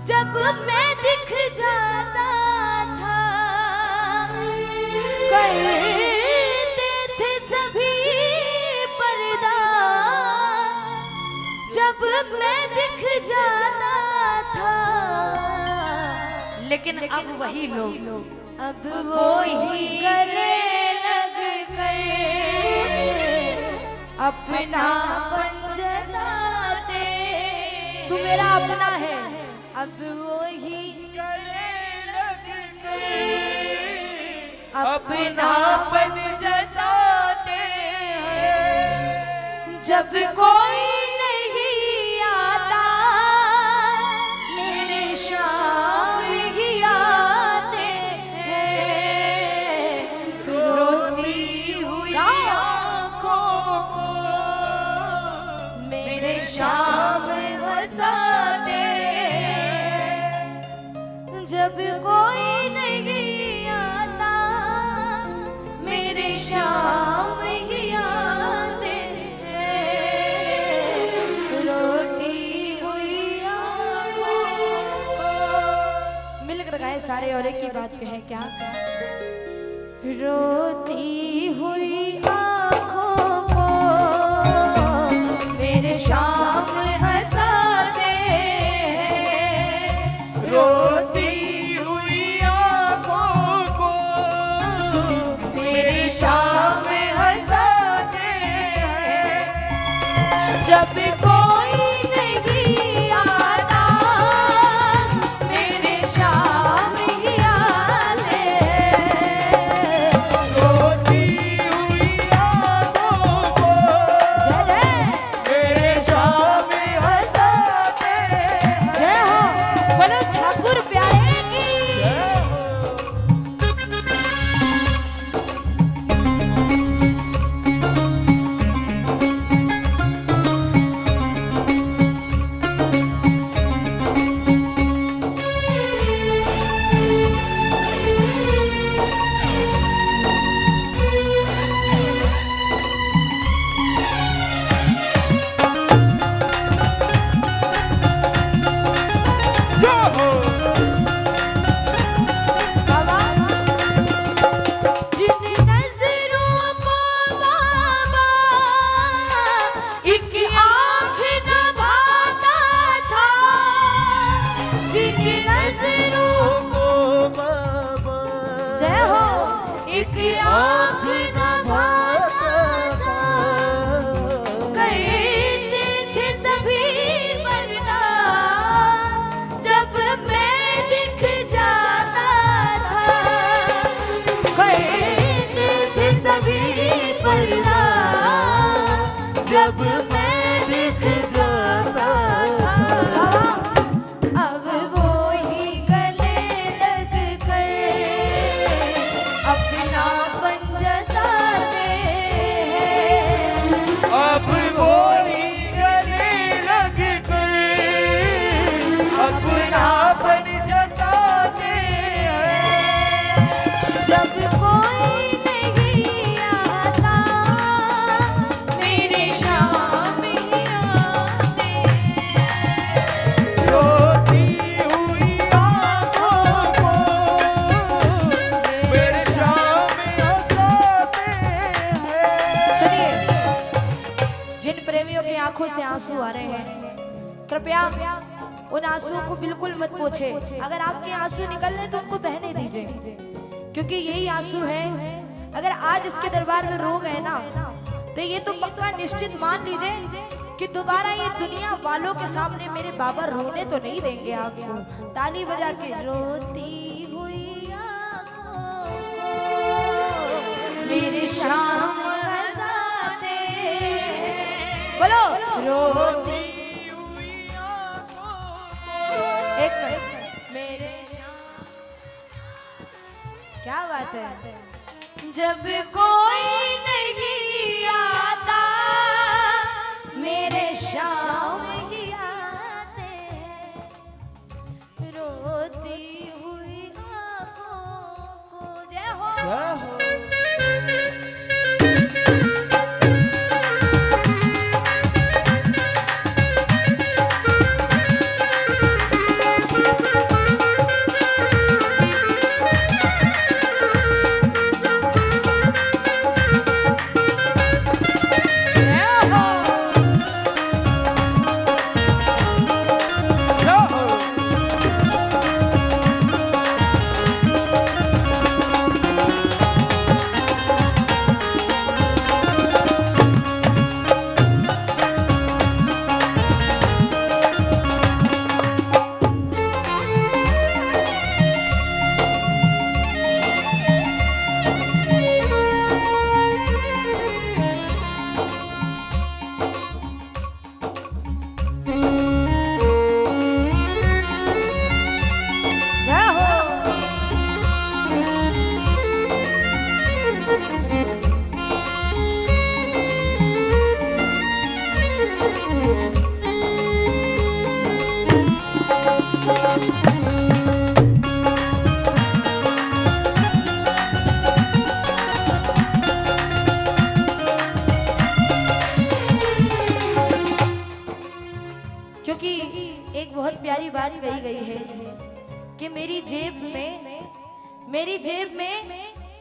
जब मैं दिख जाता था करते थे सभी पर्दा, जब मैं दिख जाता था। लेकिन अब वही लोग अब वो ही गले लग कर अपना जताते। तू मेरा अपना है, अब वो ही गले लग कर अपनापन जताते हैं। जब कोई नहीं आता मेरे शाम ही आते हैं। रोती हुई आँखों को मेरे शाम हंसाते हैं। जब कोई नहीं आता मेरे शाम ही आते हैं। रोती हुई आँखों को। मिलकर गाए सारे और एक की बात कहें क्या? रोती हुई आँखों को मेरे शाम हंसाते हैं। रोती हुई आँखों को मेरे शाम हंसाते हैं। जब कोई नहीं आता मेरे शाम ही आते हैं। रोती हुई आँखों को जय जय मेरे शाम हंसाते हैं। जय हो, बोलो ठाकुर प्यारे की। बाबा जिन नजरों को बाबा एक आँख न भाता था, जिन नजरों को बाबा जय हो एक आँख न भाता था। करते थे सभी पर्दा, जब मैं दिख जाता था। करते थे सभी पर्दा, जब मैं दिख जाता था। अब वो ही गले लग कर अपनापन जताते हैं। अब वो ही गले लग कर अपनापन जताते हैं। जब कोई नहीं आता मेरे शाम ही आते हैं। रोती हुई आँखों को मेरे शाम हंसाते हैं। सुनिए, जिन प्रेमियों की आंखों से आंसू आ रहे हैं, कृपया उन आंसुओं को बिल्कुल मत पोछे। अगर आपके आंसू निकल रहे तो उनको बहने दीजिए, क्योंकि यही आंसू है। अगर आज इसके दरबार में रो गए ना, तो ये तो पक्का निश्चित मान लीजिए कि दोबारा ये दुनिया वालों के सामने मेरे बाबा रोने तो नहीं देंगे आपको। ताली बजा के रोती हुई आँखों को मेरे शाम हंसाते हैं। बोलो रोती हुई आँखों को एक मिनट मेरे शाम। क्या बात है? जब कोई नहीं आता मेरे शाम ही आते हैं। रोती हुई आँखों को जय हो। जय हो। क्योंकि एक बहुत प्यारी बात कही गई है कि मेरी जेब में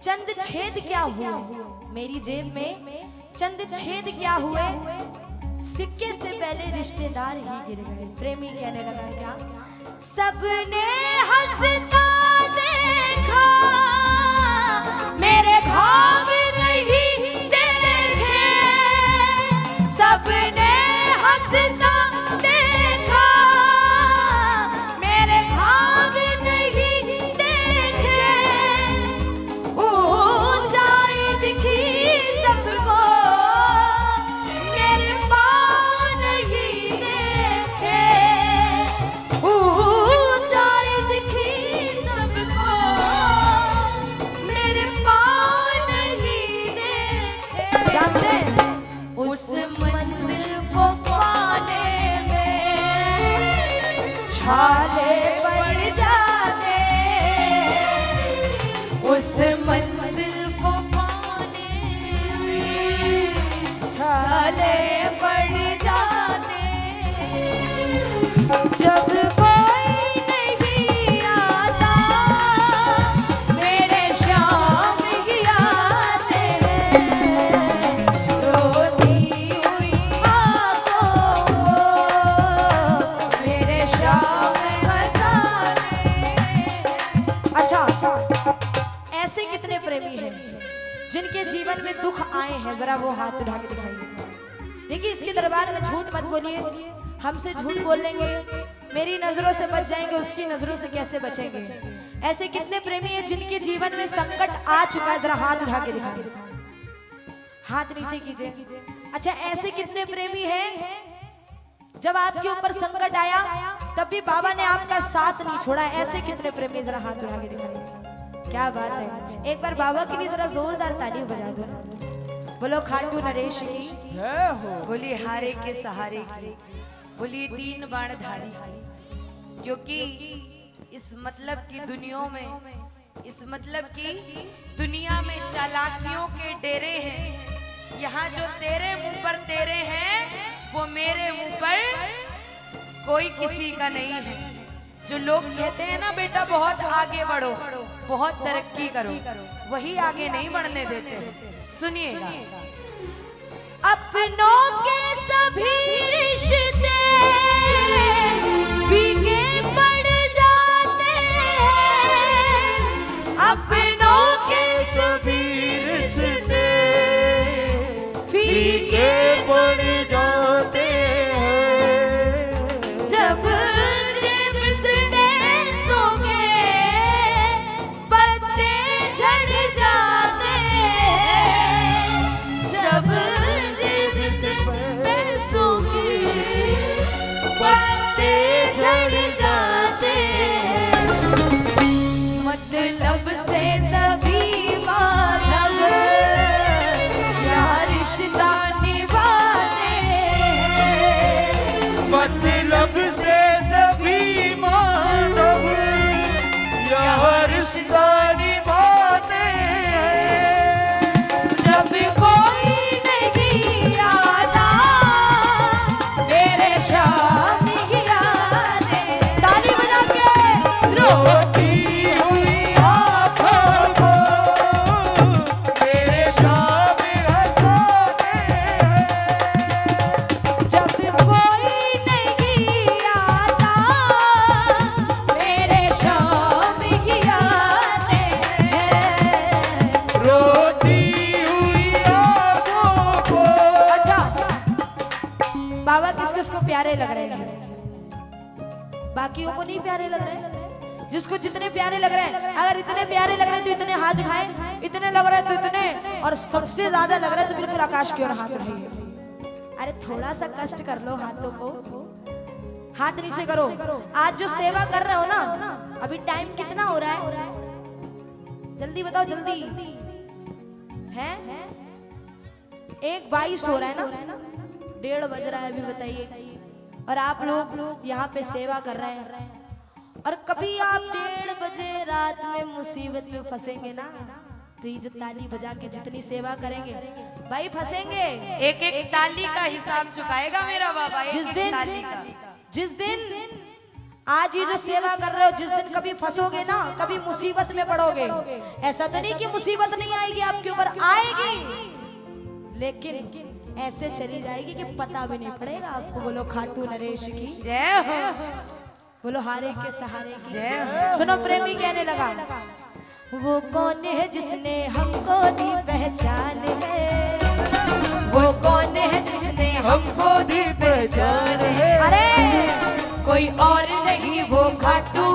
चंद छेद क्या हुए, मेरी जेब में चंद छेद क्या हुए, सिक्के से पहले रिश्तेदार ही गिर गए। प्रेमी कहने लगा क्या, सबने हंसता देखा मेरे भाव नहीं देखे, सबने हंसता देखा मेरे भाव नहीं देखे, ऊंचाई दिखी सबको मेरे पाँव नहीं देखे, ऊंचाई दिखी सबको मेरे पाँव नहीं देखे। जानते उस मंजिल को पाने में छाले पड़ जाते, उस मंजिल को पाने में छाले पड़ जाते, जब कोई नहीं आता मेरे शाम ही आते हैं, रोती हुई आंखों को मेरे शाम हंसाते। अच्छा, ऐसे कितने प्रेमी हैं जिनके जीवन में दुख आए हैं, जरा वो हाथ उठा के दिखाइए। देखिए, इसके दरबार में झूठ मत बोलिए, हमसे झूठ बोल लेंगे, मेरी नजरों से बच जाएंगे, उसकी नजरों से कैसे बचेंगे। ऐसे कितने प्रेमी हैं जिनके जीवन में संकट आ चुका है, जरा हाथ उठा के दिखाइए, हाथ नीचे कीजिए। अच्छा, ऐसे कितने प्रेमी हैं जब आपके ऊपर संकट आया तब भी बाबा ने आपका साथ नहीं छोड़ा, ऐसे कितने प्रेमी, जरा हाथ उठा के दिखाइए। क्या बात है, एक बार बाबा के लिए जरा जोरदार ताली बजा दो। बोलो खाटू नरेश की, जय हो। बोलिए हारे के सहारे की, बोलिए तीन बाण धारी, क्योंकि इस मतलब की दुनिया में, इस मतलब की दुनिया में चालाकियों के डेरे हैं। यहाँ जो तेरे मुंह पर तेरे हैं वो मेरे मुंह पर कोई किसी का नहीं है। जो लोग कहते हैं ना बेटा बहुत आगे बढ़ो, बहुत तरक्की करो, वही आगे नहीं बढ़ने देते। सुनिएगा, अपनों के सभी रिश्ते फीके पड़ जाते हैं, अपनों के सभी रिश्ते फीके पड़ जाते हैं, जब जेब से पैसों के पत्ते झड़ जाते हैं, जब जेब से पैसों के पत्ते झड़ जाते हैं, मतलब से सभी माधव यार रिश्ता निभाते हैं, मतलब से सभी मानव यह रिश्ता निभाते हैं, जब कोई नहीं आता मेरे शाम ही आते। ताली बजा के रोती हुई आँखों को मेरे शाम हंसाते हैं, जब कोई नहीं आता मेरे शाम ही आते हैं, रोती हुई आँखों को। अच्छा, बाबा किस किस को प्यारे लग रहे हैं, बाकियों को नहीं प्यारे लग रहे हैं। जिसको जितने प्यारे लग रहे हैं, अगर इतने प्यारे लग रहे हैं तो इतने हाथ उठाएं, इतने लग रहे हैं तो इतने, और सबसे ज्यादा लग रहा है तो बिल्कुल आकाश की ओर हाथ उठाइए। अरे थोड़ा सा कष्ट कर लो हाथों को, हाथ नीचे करो। आज जो सेवा कर रहे हो ना, अभी टाइम कितना हो रहा है, जल्दी बताओ, जल्दी है 1:22 हो रहा है ना, 1:30 बज रहा है अभी, बताइए। और आप लोग यहाँ पे सेवा कर रहे हैं, और कभी आप 1:30 बजे रात में मुसीबत में फंसेंगे ना, तो ये जो ताली बजा के जितनी सेवा करेंगे भाई फंसेंगे। एक एक ताली का हिसाब चुकाएगा मेरा बाबा, जिस एक दिन ताली का। जिस दिन आज ये जो सेवा कर रहे हो, जिस दिन कभी फंसोगे ना, कभी मुसीबत में पड़ोगे, ऐसा तो नहीं कि मुसीबत नहीं आएगी आपके ऊपर, आएगी, लेकिन ऐसे चली जाएगी कि पता भी नहीं पड़ेगा आपको। बोलो खाटू नरेश की जय हो। बोलो हारे के सहारे की जय हो। सुनो प्रेमी कहने लगा, वो कौन है जिसने हमको दी पहचान है, वो कौन है जिसने हमको दी पहचान है। अरे कोई और नहीं वो खाटू